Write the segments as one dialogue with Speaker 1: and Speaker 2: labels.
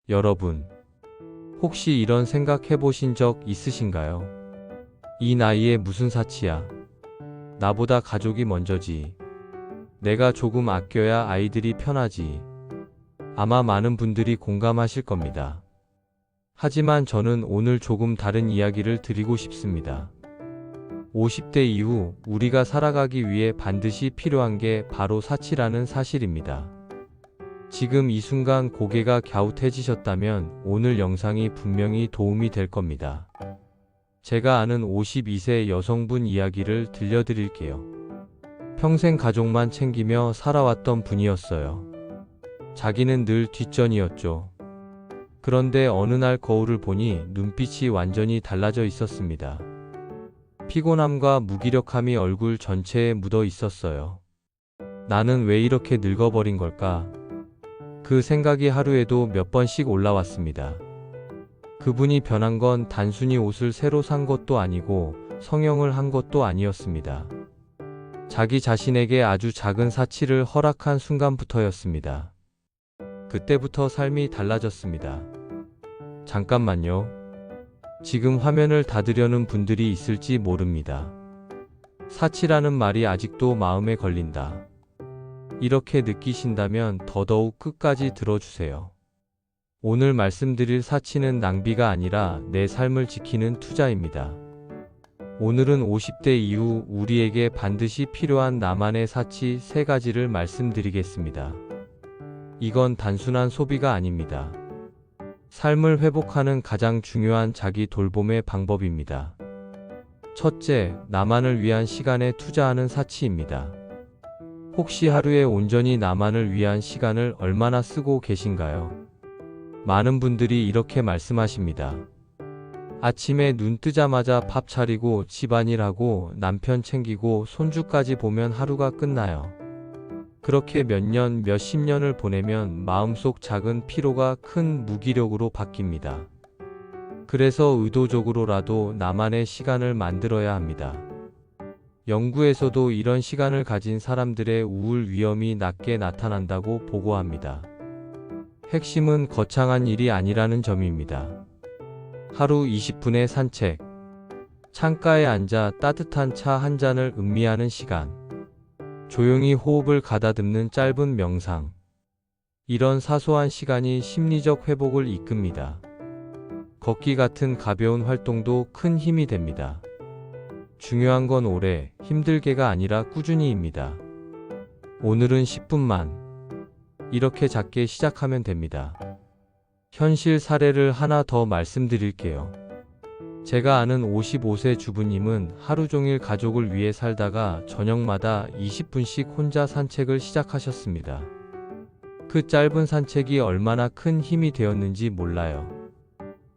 Speaker 1: 여러분, 혹시 이런 생각 해보신 적 있으신가요? 이 나이에 무슨 사치야? 나보다 가족이 먼저지. 내가 조금 아껴야 아이들이 편하지. 아마 많은 분들이 공감하실 겁니다. 하지만 저는 오늘 조금 다른 이야기를 드리고 싶습니다. 50대 이후 우리가 살아가기 위해 반드시 필요한 게 바로 사치라는 사실입니다. 지금 이 순간 고개가 갸웃해지셨다면 오늘 영상이 분명히 도움이 될 겁니다. 제가 아는 52세 여성분 이야기를 들려드릴게요. 평생 가족만 챙기며 살아왔던 분이었어요. 자기는 늘 뒷전이었죠. 그런데 어느 날 거울을 보니 눈빛이 완전히 달라져 있었습니다. 피곤함과 무기력함이 얼굴 전체에 묻어 있었어요. 나는 왜 이렇게 늙어버린 걸까? 그 생각이 하루에도 몇 번씩 올라왔습니다. 그분이 변한 건 단순히 옷을 새로 산 것도 아니고 성형을 한 것도 아니었습니다. 자기 자신에게 아주 작은 사치를 허락한 순간부터였습니다. 그때부터 삶이 달라졌습니다. 잠깐만요. 지금 화면을 닫으려는 분들이 있을지 모릅니다. 사치라는 말이 아직도 마음에 걸린다. 이렇게 느끼신다면 더더욱 끝까지 들어주세요. 오늘 말씀드릴 사치는 낭비가 아니라 내 삶을 지키는 투자입니다. 오늘은 50대 이후 우리에게 반드시 필요한 나만의 사치 3가지를 말씀드리겠습니다. 이건 단순한 소비가 아닙니다. 삶을 회복하는 가장 중요한 자기 돌봄의 방법입니다. 첫째, 나만을 위한 시간에 투자하는 사치입니다. 혹시 하루에 온전히 나만을 위한 시간을 얼마나 쓰고 계신가요? 많은 분들이 이렇게 말씀하십니다. 아침에 눈 뜨자마자 밥 차리고 집안일하고 남편 챙기고 손주까지 보면 하루가 끝나요. 그렇게 몇 년, 몇십 년을 보내면 마음속 작은 피로가 큰 무기력으로 바뀝니다. 그래서 의도적으로라도 나만의 시간을 만들어야 합니다. 연구에서도 이런 시간을 가진 사람들의 우울 위험이 낮게 나타난다고 보고합니다. 핵심은 거창한 일이 아니라는 점입니다. 하루 20분의 산책, 창가에 앉아 따뜻한 차 한 잔을 음미하는 시간, 조용히 호흡을 가다듬는 짧은 명상. 이런 사소한 시간이 심리적 회복을 이끕니다. 걷기 같은 가벼운 활동도 큰 힘이 됩니다. 중요한 건 오래, 힘들게가 아니라 꾸준히입니다. 오늘은 10분만. 이렇게 작게 시작하면 됩니다. 현실 사례를 하나 더 말씀드릴게요. 제가 아는 55세 주부님은 하루 종일 가족을 위해 살다가 저녁마다 20분씩 혼자 산책을 시작하셨습니다. 그 짧은 산책이 얼마나 큰 힘이 되었는지 몰라요.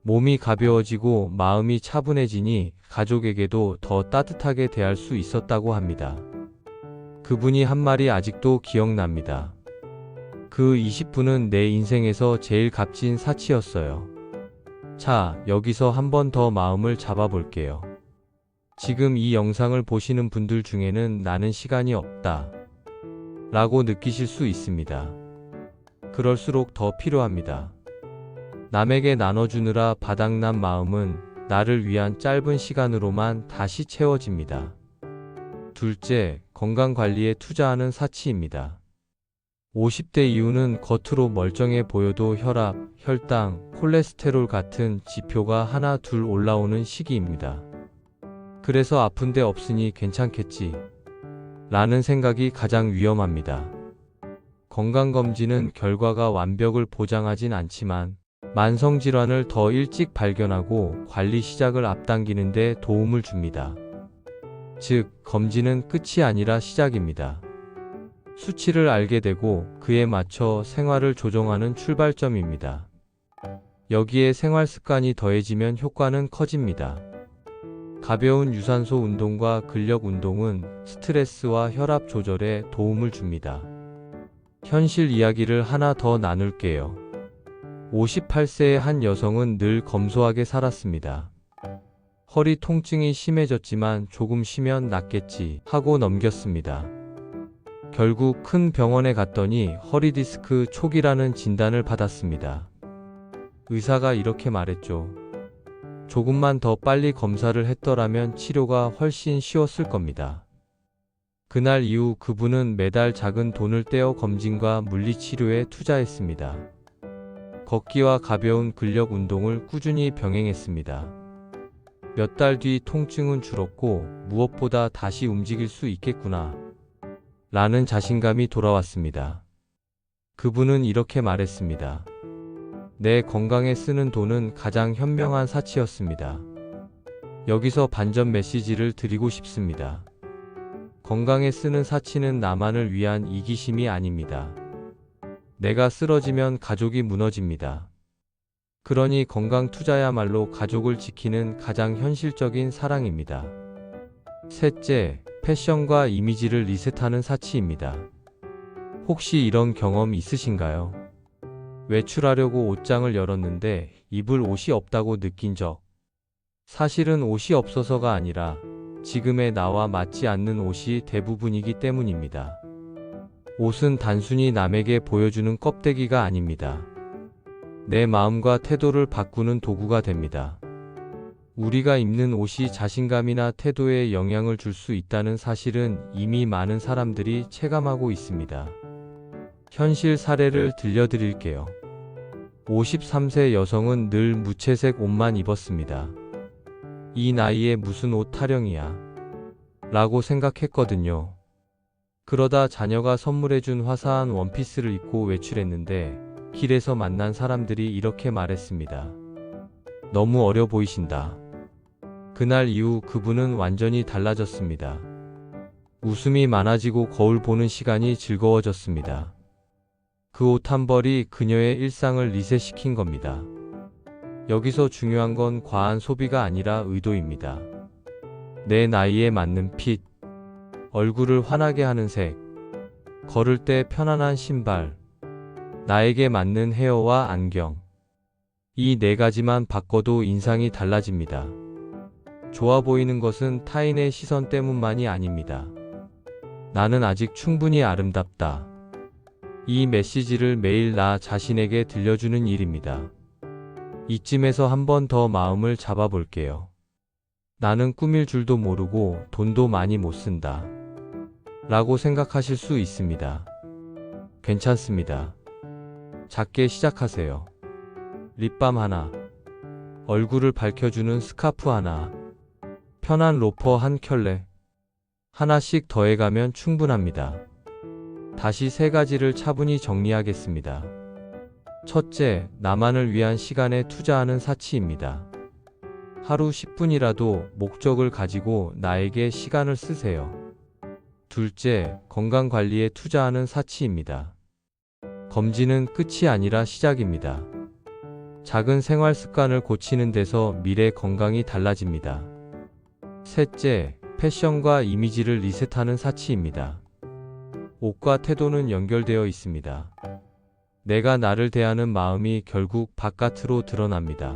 Speaker 1: 몸이 가벼워지고 마음이 차분해지니 가족에게도 더 따뜻하게 대할 수 있었다고 합니다. 그분이 한 말이 아직도 기억납니다. 그 20분은 내 인생에서 제일 값진 사치였어요. 자, 여기서 한 번 더 마음을 잡아볼게요. 지금 이 영상을 보시는 분들 중에는 나는 시간이 없다 라고 느끼실 수 있습니다. 그럴수록 더 필요합니다. 남에게 나눠주느라 바닥난 마음은 나를 위한 짧은 시간으로만 다시 채워집니다. 둘째, 건강관리에 투자하는 사치입니다. 50대 이후는 겉으로 멀쩡해 보여도 혈압, 혈당, 콜레스테롤 같은 지표가 하나 둘 올라오는 시기입니다. 그래서 아픈데 없으니 괜찮겠지 라는 생각이 가장 위험합니다. 건강검진은 결과가 완벽을 보장하진 않지만 만성질환을 더 일찍 발견하고 관리 시작을 앞당기는 데 도움을 줍니다. 즉, 검진은 끝이 아니라 시작입니다. 수치를 알게 되고 그에 맞춰 생활을 조정하는 출발점입니다. 여기에 생활 습관이 더해지면 효과는 커집니다. 가벼운 유산소 운동과 근력 운동은 스트레스와 혈압 조절에 도움을 줍니다. 현실 이야기를 하나 더 나눌게요. 58세의 한 여성은 늘 검소하게 살았습니다. 허리 통증이 심해졌지만 조금 쉬면 낫겠지 하고 넘겼습니다. 결국 큰 병원에 갔더니 허리 디스크 초기라는 진단을 받았습니다. 의사가 이렇게 말했죠. 조금만 더 빨리 검사를 했더라면 치료가 훨씬 쉬웠을 겁니다. 그날 이후 그분은 매달 작은 돈을 떼어 검진과 물리치료에 투자했습니다. 걷기와 가벼운 근력 운동을 꾸준히 병행했습니다. 몇 달 뒤 통증은 줄었고 무엇보다 다시 움직일 수 있겠구나 라는 자신감이 돌아왔습니다. 그분은 이렇게 말했습니다. 내 건강에 쓰는 돈은 가장 현명한 사치였습니다. 여기서 반전 메시지를 드리고 싶습니다. 건강에 쓰는 사치는 나만을 위한 이기심이 아닙니다. 내가 쓰러지면 가족이 무너집니다. 그러니 건강 투자야말로 가족을 지키는 가장 현실적인 사랑입니다. 셋째, 패션과 이미지를 리셋하는 사치입니다. 혹시 이런 경험 있으신가요? 외출하려고 옷장을 열었는데 입을 옷이 없다고 느낀 적. 사실은 옷이 없어서가 아니라 지금의 나와 맞지 않는 옷이 대부분이기 때문입니다. 옷은 단순히 남에게 보여주는 껍데기가 아닙니다. 내 마음과 태도를 바꾸는 도구가 됩니다. 우리가 입는 옷이 자신감이나 태도에 영향을 줄 수 있다는 사실은 이미 많은 사람들이 체감하고 있습니다. 현실 사례를 들려드릴게요. 53세 여성은 늘 무채색 옷만 입었습니다. 이 나이에 무슨 옷 타령이야 라고 생각했거든요. 그러다 자녀가 선물해준 화사한 원피스를 입고 외출했는데 길에서 만난 사람들이 이렇게 말했습니다. 너무 어려 보이신다. 그날 이후 그분은 완전히 달라졌습니다. 웃음이 많아지고 거울 보는 시간이 즐거워졌습니다. 그 옷 한 벌이 그녀의 일상을 리셋시킨 겁니다. 여기서 중요한 건 과한 소비가 아니라 의도입니다. 내 나이에 맞는 핏, 얼굴을 환하게 하는 색, 걸을 때 편안한 신발, 나에게 맞는 헤어와 안경. 이 네 가지만 바꿔도 인상이 달라집니다. 좋아 보이는 것은 타인의 시선 때문만이 아닙니다. 나는 아직 충분히 아름답다. 이 메시지를 매일 나 자신에게 들려주는 일입니다. 이쯤에서 한 번 더 마음을 잡아볼게요. 나는 꾸밀 줄도 모르고 돈도 많이 못 쓴다. 라고 생각하실 수 있습니다. 괜찮습니다. 작게 시작하세요. 립밤 하나, 얼굴을 밝혀주는 스카프 하나, 편한 로퍼 한 켤레, 하나씩 더해가면 충분합니다. 다시 세 가지를 차분히 정리하겠습니다. 첫째, 나만을 위한 시간에 투자하는 사치입니다. 하루 10분이라도 목적을 가지고 나에게 시간을 쓰세요. 둘째, 건강관리에 투자하는 사치입니다. 검진은 끝이 아니라 시작입니다. 작은 생활 습관을 고치는 데서 미래 건강이 달라집니다. 셋째, 패션과 이미지를 리셋하는 사치입니다. 옷과 태도는 연결되어 있습니다. 내가 나를 대하는 마음이 결국 바깥으로 드러납니다.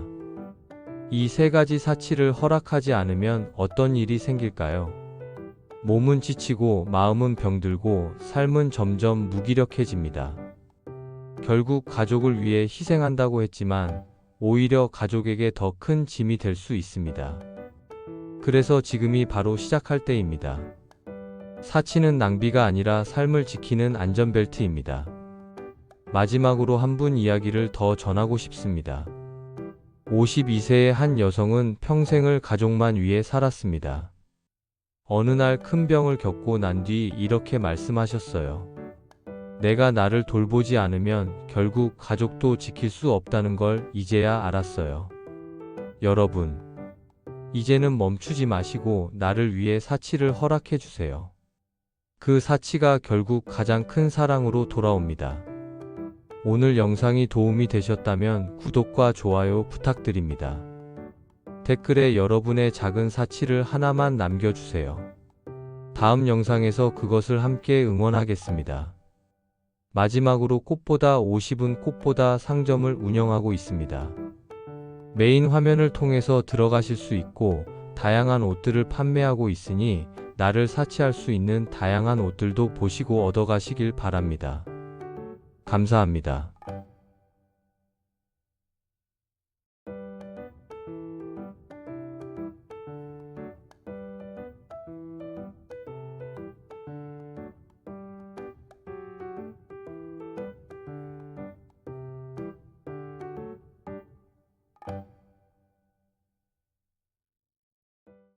Speaker 1: 이 세 가지 사치를 허락하지 않으면 어떤 일이 생길까요? 몸은 지치고 마음은 병들고 삶은 점점 무기력해집니다. 결국 가족을 위해 희생한다고 했지만 오히려 가족에게 더 큰 짐이 될 수 있습니다. 그래서 지금이 바로 시작할 때입니다. 사치는 낭비가 아니라 삶을 지키는 안전벨트입니다. 마지막으로 한 분 이야기를 더 전하고 싶습니다. 52세의 한 여성은 평생을 가족만 위해 살았습니다. 어느 날 큰 병을 겪고 난 뒤 이렇게 말씀하셨어요. 내가 나를 돌보지 않으면 결국 가족도 지킬 수 없다는 걸 이제야 알았어요. 여러분, 이제는 멈추지 마시고 나를 위해 사치를 허락해 주세요. 그 사치가 결국 가장 큰 사랑으로 돌아옵니다. 오늘 영상이 도움이 되셨다면 구독과 좋아요 부탁드립니다. 댓글에 여러분의 작은 사치를 하나만 남겨주세요. 다음 영상에서 그것을 함께 응원하겠습니다. 마지막으로 꽃보다 50은 꽃보다 상점을 운영하고 있습니다. 메인 화면을 통해서 들어가실 수 있고 다양한 옷들을 판매하고 있으니 나를 사치할 수 있는 다양한 옷들도 보시고 얻어가시길 바랍니다. 감사합니다.